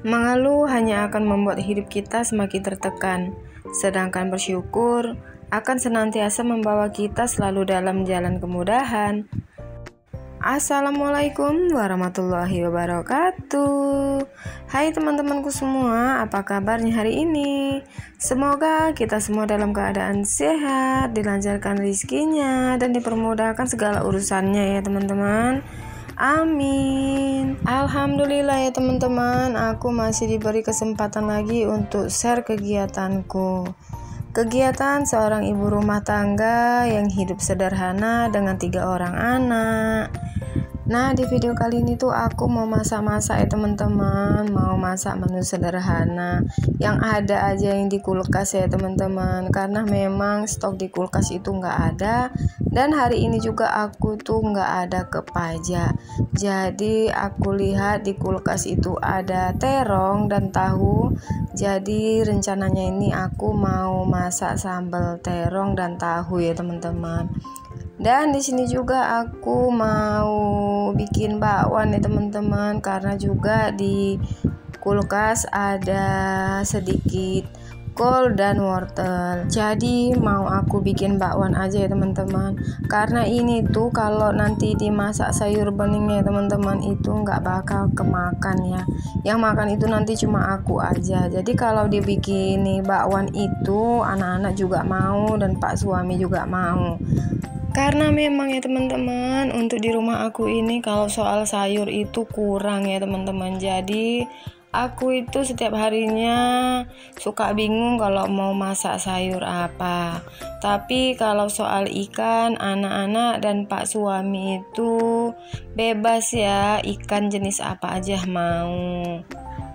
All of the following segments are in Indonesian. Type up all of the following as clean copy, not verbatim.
Mengeluh hanya akan membuat hidup kita semakin tertekan, sedangkan bersyukur akan senantiasa membawa kita selalu dalam jalan kemudahan. Assalamualaikum warahmatullahi wabarakatuh. Hai teman-temanku semua, apa kabarnya hari ini? Semoga kita semua dalam keadaan sehat, dilancarkan rezekinya, dan dipermudahkan segala urusannya ya teman-teman. Amin. Alhamdulillah ya teman-teman, aku masih diberi kesempatan lagi untuk share kegiatanku. Kegiatan seorang ibu rumah tangga yang hidup sederhana dengan 3 orang anak. Nah, di video kali ini tuh aku mau masak-masak ya teman-teman. Mau masak menu sederhana yang ada aja yang di kulkas ya teman-teman. Karena memang stok di kulkas itu nggak ada. Dan hari ini juga aku tuh nggak ada kepaja. Jadi aku lihat di kulkas itu ada terong dan tahu. Jadi rencananya ini aku mau masak sambal terong dan tahu ya teman-teman. Dan di sini juga aku mau bikin bakwan ya teman-teman, karena juga di kulkas ada sedikit kol dan wortel. Jadi mau aku bikin bakwan aja ya teman-teman. Karena ini tuh kalau nanti dimasak sayur beningnya teman-teman itu nggak bakal kemakan ya. Yang makan itu nanti cuma aku aja. Jadi kalau dibikin bakwan itu anak-anak juga mau dan pak suami juga mau. Karena memang ya teman-teman, untuk di rumah aku ini kalau soal sayur itu kurang ya teman-teman. Jadi aku itu setiap harinya suka bingung kalau mau masak sayur apa. Tapi kalau soal ikan, anak-anak dan pak suami itu bebas ya, ikan jenis apa aja mau.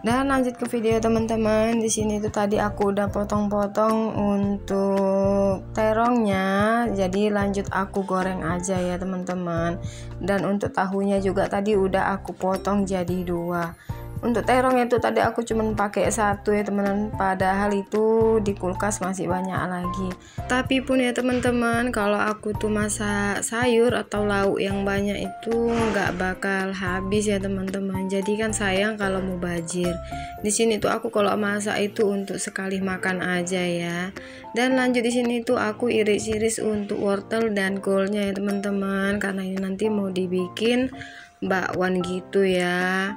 Dan lanjut ke video teman-teman. Di sini tuh tadi aku udah potong-potong untuk terongnya. Jadi lanjut aku goreng aja ya teman-teman. Dan untuk tahunya juga tadi udah aku potong jadi 2. Untuk terong itu tadi aku cuman pakai 1 ya teman-teman, padahal itu di kulkas masih banyak lagi. Tapi pun ya teman-teman, kalau aku tuh masak sayur atau lauk yang banyak itu nggak bakal habis ya teman-teman. Jadi kan sayang kalau mau bajir. Di sini tuh aku kalau masak itu untuk sekali makan aja ya. Dan lanjut di sini tuh aku iris-iris untuk wortel dan kolnya ya teman-teman, karena ini nanti mau dibikin bakwan gitu ya.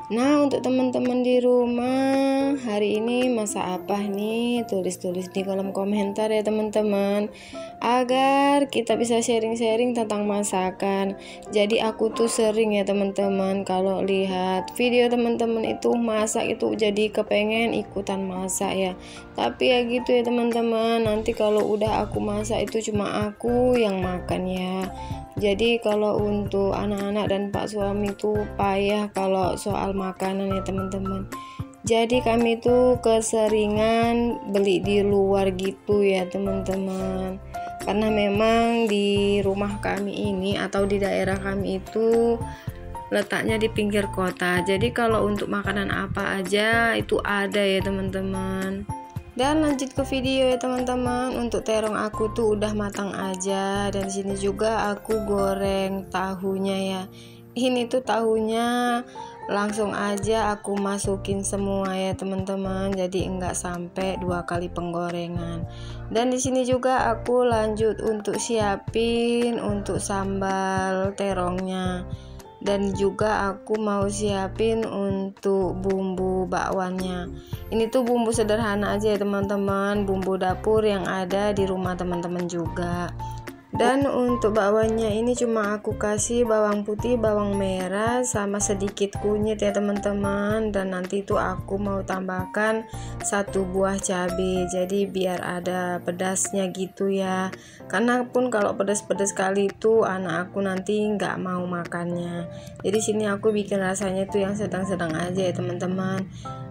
Nah, untuk teman-teman di rumah hari ini masak apa nih? Tulis-tulis di kolom komentar ya teman-teman, agar kita bisa sharing-sharing tentang masakan. Jadi aku tuh sering ya teman-teman kalau lihat video teman-teman itu masak itu jadi kepengen ikutan masak ya. Tapi ya gitu ya teman-teman, nanti kalau udah aku masak itu cuma aku yang makan ya. Jadi kalau untuk anak-anak dan pak suami itu payah kalau soal makanan ya teman-teman. Jadi kami tuh keseringan beli di luar gitu ya teman-teman. Karena memang di rumah kami ini atau di daerah kami itu letaknya di pinggir kota. Jadi kalau untuk makanan apa aja itu ada ya teman-teman. Dan lanjut ke video ya teman-teman. Untuk terong aku tuh udah matang aja, dan di sini juga aku goreng tahunya ya. Ini tuh tahunya langsung aja aku masukin semua ya teman-teman. Jadi enggak sampai 2 kali penggorengan. Dan di sini juga aku lanjut untuk siapin untuk sambal terongnya. Dan juga aku mau siapin untuk bumbu bakwannya. Ini tuh bumbu sederhana aja ya teman-teman, bumbu dapur yang ada di rumah teman-teman juga. Dan untuk bakwannya ini cuma aku kasih bawang putih, bawang merah, sama sedikit kunyit ya teman-teman. Dan nanti itu aku mau tambahkan 1 buah cabai, jadi biar ada pedasnya gitu ya. Karena pun kalau pedas-pedas sekali itu anak aku nanti nggak mau makannya. Jadi sini aku bikin rasanya itu yang sedang-sedang aja ya teman-teman.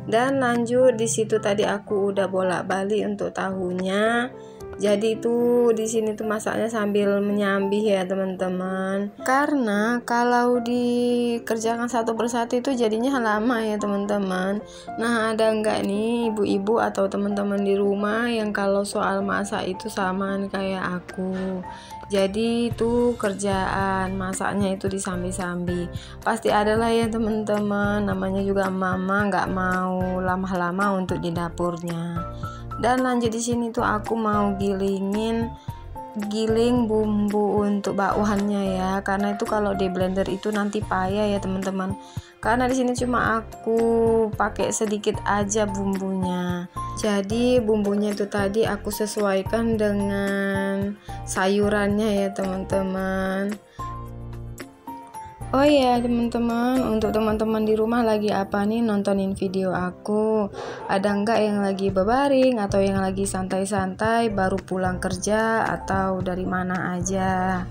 Dan lanjut di situ tadi aku udah bolak-balik untuk tahunya. Jadi itu di sini tuh masaknya sambil menyambi ya teman-teman. Karena kalau dikerjakan satu persatu itu jadinya lama ya teman-teman. Nah, ada enggak nih ibu-ibu atau teman-teman di rumah yang kalau soal masak itu samaan kayak aku? Jadi itu kerjaan masaknya itu disambi-sambi. Pasti adalah ya teman-teman, namanya juga mama nggak mau lama-lama untuk di dapurnya. Dan lanjut di sini tuh aku mau giling bumbu untuk bakwannya ya, karena itu kalau di blender itu nanti payah ya teman-teman. Karena di sini cuma aku pakai sedikit aja bumbunya. Jadi bumbunya itu tadi aku sesuaikan dengan sayurannya ya teman-teman. Oh iya teman-teman, untuk teman-teman di rumah lagi apa nih nontonin video aku? Ada enggak yang lagi berbaring atau yang lagi santai-santai baru pulang kerja atau dari mana aja?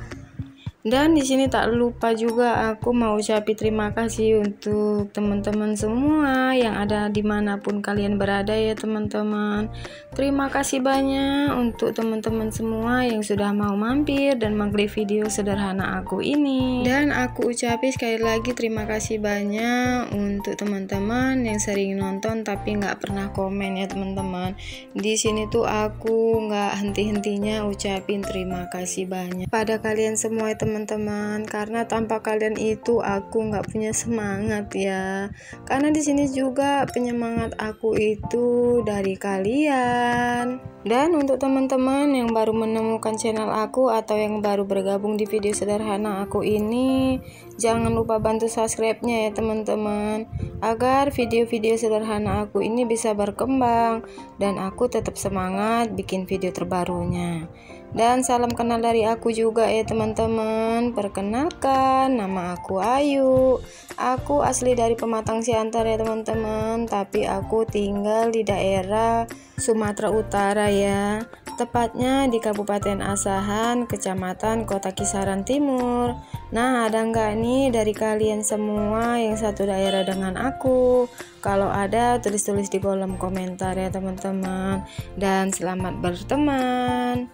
Dan di sini tak lupa juga aku mau ucapin terima kasih untuk teman-teman semua yang ada dimanapun kalian berada ya teman-teman. Terima kasih banyak untuk teman-teman semua yang sudah mau mampir dan mengklik video sederhana aku ini. Dan aku ucapin sekali lagi terima kasih banyak untuk teman-teman yang sering nonton tapi nggak pernah komen ya teman-teman. Di sini tuh aku nggak henti-hentinya ucapin terima kasih banyak pada kalian semua ya teman-teman, karena tanpa kalian itu aku nggak punya semangat ya. Karena di sini juga penyemangat aku itu dari kalian. Dan untuk teman-teman yang baru menemukan channel aku atau yang baru bergabung di video sederhana aku ini, jangan lupa bantu subscribe-nya ya teman-teman, agar video-video sederhana aku ini bisa berkembang dan aku tetap semangat bikin video terbarunya. Dan salam kenal dari aku juga ya teman-teman. Perkenalkan, nama aku Ayu. Aku asli dari Pematang Siantar ya teman-teman, tapi aku tinggal di daerah Sumatera Utara ya, tepatnya di Kabupaten Asahan, Kecamatan Kota Kisaran Timur. Nah, ada nggak nih dari kalian semua yang satu daerah dengan aku? Kalau ada, tulis-tulis di kolom komentar ya teman-teman. Dan selamat berteman.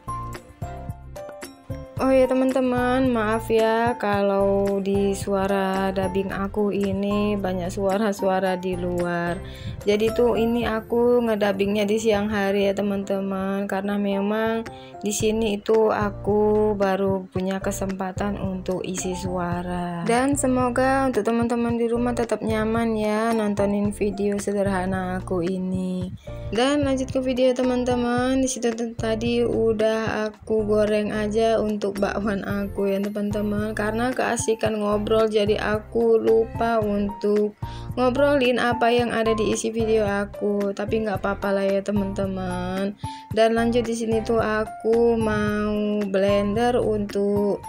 Oh ya teman-teman, maaf ya kalau di suara dubbing aku ini banyak suara-suara di luar. Jadi tuh ini aku ngedubbingnya di siang hari ya teman-teman, karena memang di sini itu aku baru punya kesempatan untuk isi suara. Dan semoga untuk teman-teman di rumah tetap nyaman ya nontonin video sederhana aku ini. Dan lanjut ke video teman-teman. Di situ tadi udah aku goreng aja untuk bakwan aku ya teman-teman, karena keasikan ngobrol jadi aku lupa untuk ngobrolin apa yang ada di isi video aku, tapi nggak apa-apa lah ya teman-teman. Dan lanjut di sini tuh aku mau blender untuk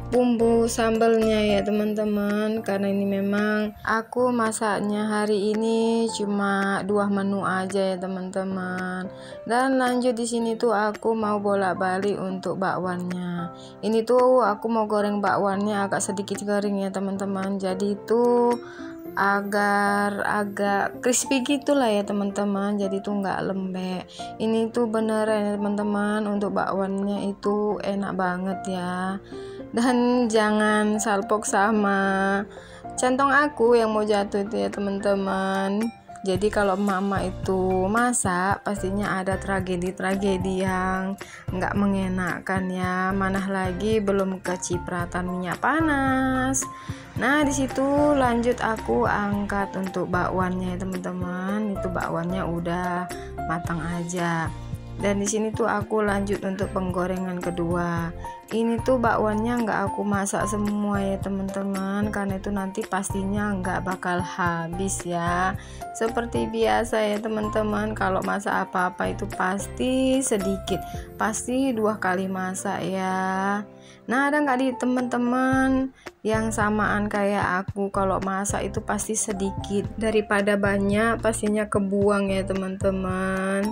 bumbu sambalnya ya teman-teman, karena ini memang aku masaknya hari ini cuma 2 menu aja ya teman-teman. Dan lanjut di sini tuh aku mau bolak-balik untuk bakwannya. Ini tuh aku mau goreng bakwannya agak sedikit kering ya teman-teman, jadi itu agar agak crispy gitulah ya teman-teman, jadi tuh nggak lembek. Ini tuh beneran ya teman-teman, untuk bakwannya itu enak banget ya. Dan jangan salpok sama centong aku yang mau jatuh itu ya teman-teman. Jadi kalau mama itu masak pastinya ada tragedi-tragedi yang nggak mengenakan ya, mana lagi belum kecipratan minyak panas. Nah disitu lanjut aku angkat untuk bakwannya ya teman-teman. Itu bakwannya udah matang aja. Dan di sini tuh aku lanjut untuk penggorengan kedua. Ini tuh bakwannya nggak aku masak semua ya teman-teman, karena itu nanti pastinya nggak bakal habis ya. Seperti biasa ya teman-teman, kalau masak apa-apa itu pasti sedikit, pasti 2 kali masak ya. Nah ada nggak di teman-teman yang samaan kayak aku, kalau masak itu pasti sedikit daripada banyak, pastinya kebuang ya teman-teman.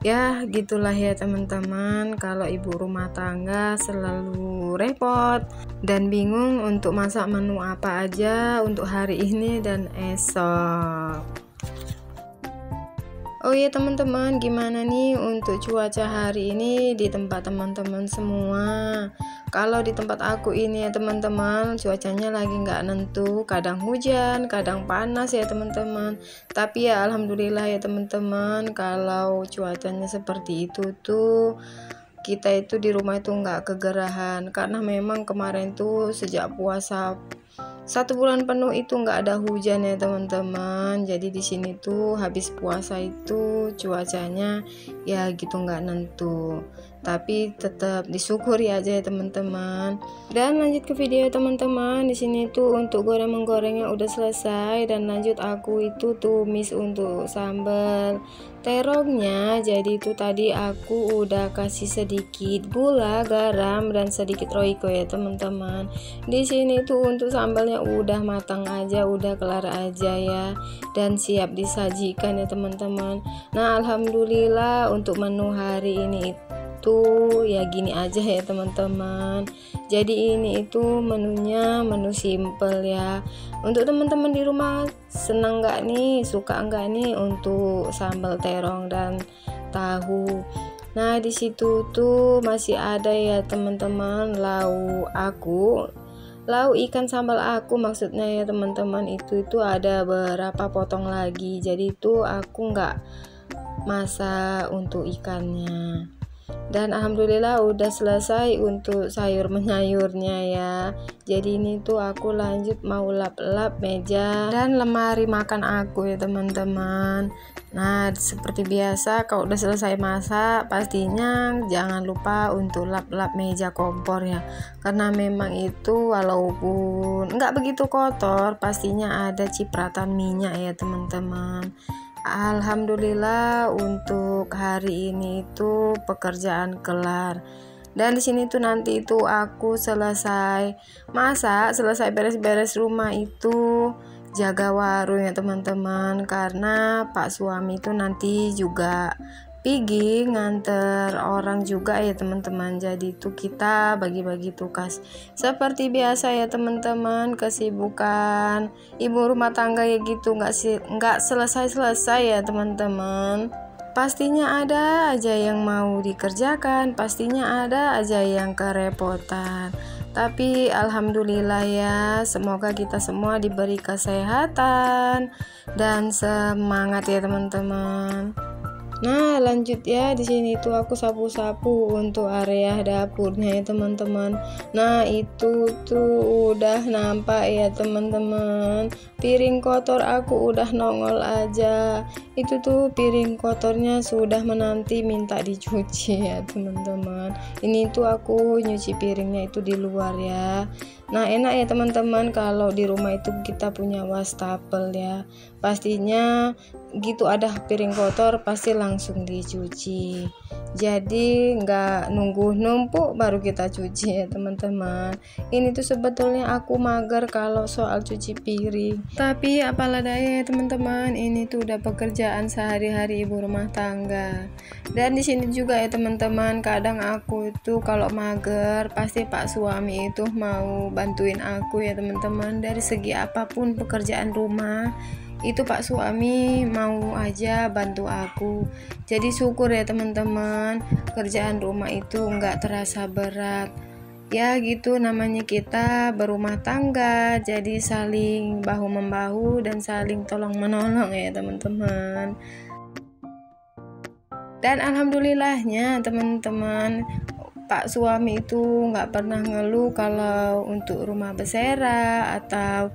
Ya gitulah ya teman-teman, kalau ibu rumah tangga selalu repot dan bingung untuk masak menu apa aja untuk hari ini dan esok. Oh iya teman-teman, gimana nih untuk cuaca hari ini di tempat teman-teman semua? Kalau di tempat aku ini ya teman-teman, cuacanya lagi nggak nentu, kadang hujan, kadang panas ya teman-teman. Tapi ya alhamdulillah ya teman-teman, kalau cuacanya seperti itu tuh kita itu di rumah itu nggak kegerahan, karena memang kemarin tuh sejak puasa 1 bulan penuh itu nggak ada hujan ya teman-teman. Jadi di sini tuh habis puasa itu cuacanya ya gitu nggak nentu, tapi tetap disyukuri aja ya teman-teman. Dan lanjut ke video teman-teman. Di sini tuh untuk menggorengnya udah selesai, dan lanjut aku itu tumis untuk sambal terongnya. Jadi itu tadi aku udah kasih sedikit gula, garam, dan sedikit roiko ya teman-teman. Di sini tuh untuk sambalnya udah matang aja, udah kelar aja ya, dan siap disajikan ya teman-teman. Nah alhamdulillah untuk menu hari ini itu ya gini aja ya teman-teman. Jadi ini itu menunya menu simple ya. Untuk teman-teman di rumah senang nggak nih, suka nggak nih untuk sambal terong dan tahu? Nah di situ tuh masih ada ya teman-teman lauk ikan sambal aku, maksudnya ya teman-teman. Itu ada berapa potong lagi, jadi itu aku nggak masak untuk ikannya. Dan alhamdulillah udah selesai untuk sayur menyayurnya ya. Jadi ini tuh aku lanjut mau lap-lap meja dan lemari makan aku ya teman-teman. Nah seperti biasa kalau udah selesai masak pastinya jangan lupa untuk lap-lap meja kompor ya, karena memang itu walaupun nggak begitu kotor pastinya ada cipratan minyak ya teman-teman. Alhamdulillah untuk hari ini itu pekerjaan kelar. Dan di sini tuh nanti itu aku selesai masak, selesai beres-beres rumah itu jaga warung ya teman-teman, karena Pak suami itu nanti juga pergi nganter orang juga ya teman-teman. Jadi itu kita bagi-bagi tugas seperti biasa ya teman-teman. Kesibukan ibu rumah tangga ya gitu, nggak selesai-selesai ya teman-teman. Pastinya ada aja yang mau dikerjakan, pastinya ada aja yang kerepotan. Tapi alhamdulillah ya, semoga kita semua diberi kesehatan dan semangat ya teman-teman. Nah lanjut ya, di sini tuh aku sapu-sapu untuk area dapurnya ya teman-teman. Nah itu tuh udah nampak ya teman-teman, piring kotor aku udah nongol aja. Itu tuh piring kotornya sudah menanti minta dicuci ya teman-teman. Ini tuh aku nyuci piringnya itu di luar ya. Nah enak ya teman-teman kalau di rumah itu kita punya wastafel ya. Pastinya gitu ada piring kotor pasti langsung dicuci. Jadi nggak nunggu numpuk baru kita cuci ya teman-teman. Ini tuh sebetulnya aku mager kalau soal cuci piring. Tapi apalah daya ya teman-teman, ini tuh udah pekerjaan sehari-hari ibu rumah tangga. Dan di sini juga ya teman-teman, kadang aku itu kalau mager pasti Pak suami itu mau bantuin aku ya teman-teman. Dari segi apapun pekerjaan rumah itu Pak suami mau aja bantu aku. Jadi syukur ya teman-teman, kerjaan rumah itu nggak terasa berat ya. Gitu namanya kita berumah tangga, jadi saling bahu membahu dan saling tolong menolong ya teman-teman. Dan alhamdulillahnya teman-teman, Pak suami itu nggak pernah ngeluh kalau untuk rumah bersera atau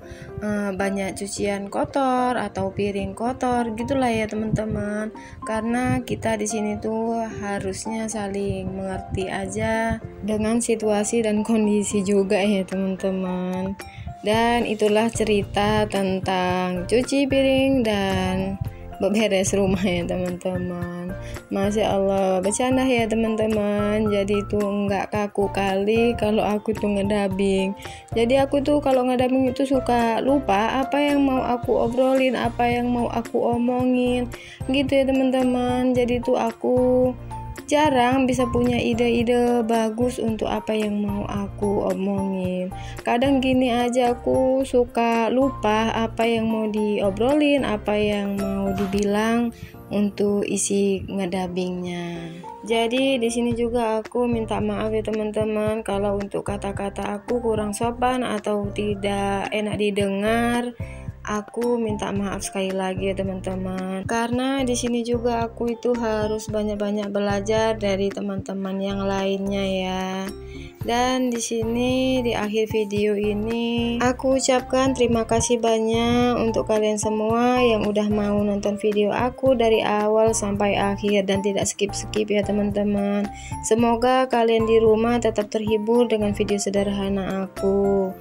banyak cucian kotor atau piring kotor gitulah ya teman-teman. Karena kita di sini tuh harusnya saling mengerti aja dengan situasi dan kondisi juga ya teman-teman. Dan itulah cerita tentang cuci piring dan beberes rumah ya teman-teman. Masya Allah, bercanda ya teman-teman. Jadi itu nggak kaku kali kalau aku tuh ngedabing. Jadi aku tuh kalau ngedabing itu suka lupa apa yang mau aku obrolin, apa yang mau aku omongin gitu ya teman-teman. Jadi tuh aku jarang bisa punya ide-ide bagus untuk apa yang mau aku omongin. Kadang gini aja, aku suka lupa apa yang mau diobrolin, apa yang mau dibilang untuk isi ngedubbingnya. Jadi di sini juga aku minta maaf ya teman-teman kalau untuk kata-kata aku kurang sopan atau tidak enak didengar. Aku minta maaf sekali lagi ya teman-teman. Karena di sini juga aku itu harus banyak-banyak belajar dari teman-teman yang lainnya ya. Dan di sini di akhir video ini aku ucapkan terima kasih banyak untuk kalian semua yang udah mau nonton video aku dari awal sampai akhir dan tidak skip-skip ya teman-teman. Semoga kalian di rumah tetap terhibur dengan video sederhana aku.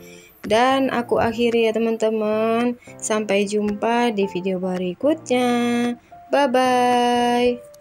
Dan aku akhiri ya teman-teman. Sampai jumpa di video berikutnya. Bye bye.